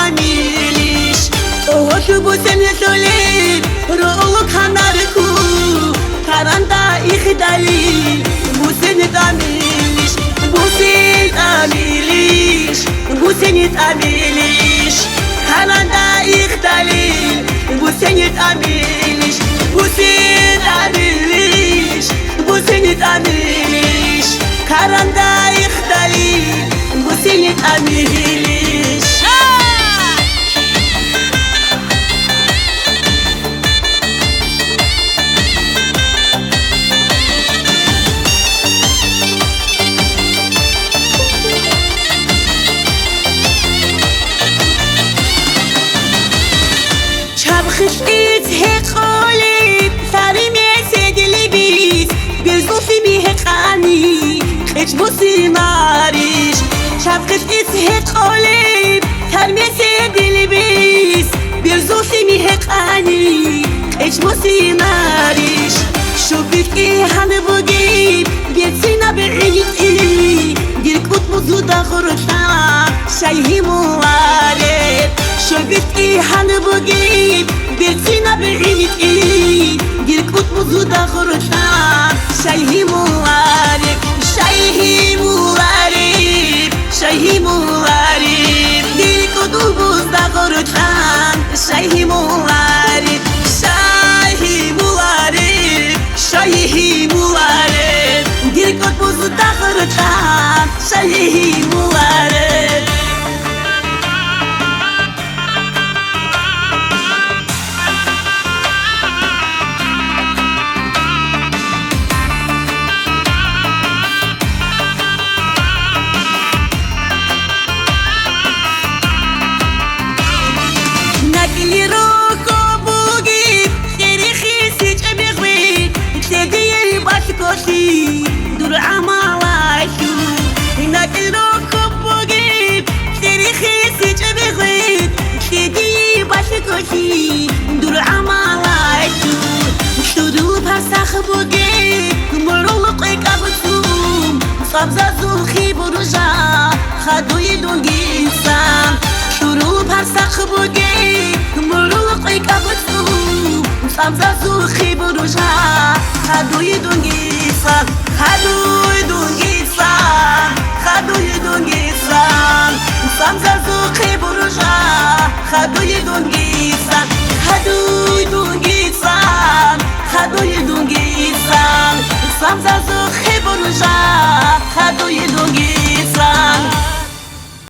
تامیلیش اوهش بوسن سولید رو کنارکو کراندا ایخدالی بوسن تامیلیش بوسن تامیلیش بوسن تامیلیش کراندا ایخدالی بوسن تامیلیش بوسن تامیلیش بوسن تامیلیش کراندا ایخدالی بوسن تامیلیش خشيت هيك قولي ثاري ميسيد لبيس بيزوفي بيهيك عني خش بوسي ماريش شاف خشيت هيك قولي ثاري ميسيد لبيس بيزوفي بيهيك عني خش بوسي ماريش شو بيكي هنبوغي بيتسينا بعيد إلي ديرك بطمزودا خرطا شايهي موارد شو بيكي هنبوغي بيتسينا بعيد إلي ديرك بطمزودا خرطا شايهي موارد شايهي موارد شايهي موارد ديرك بطمزودا خرطا شايهي موارد شايهي موارد شايهي موارد ديرك بطمزودا خرطا شايهي موارد اللي روكو بوغي خيري خيسي جبغوي تدي باشكوشي دور عمالاشو هناك روكو بوغي خيري خيسي جبغوي تدي باشكوشي دور عمالاشو شدو بسخ بوغي مرولقي كابتوم صبزازو خيبرجا خدوي دونجي سام شروع پرسخ بوگی مروقی کبتو سمزازو خیبروشا خدوی دونگی سام خدوی دونگی سام خدوی دونگی سام سمزازو خیبروشا خدوی دونگی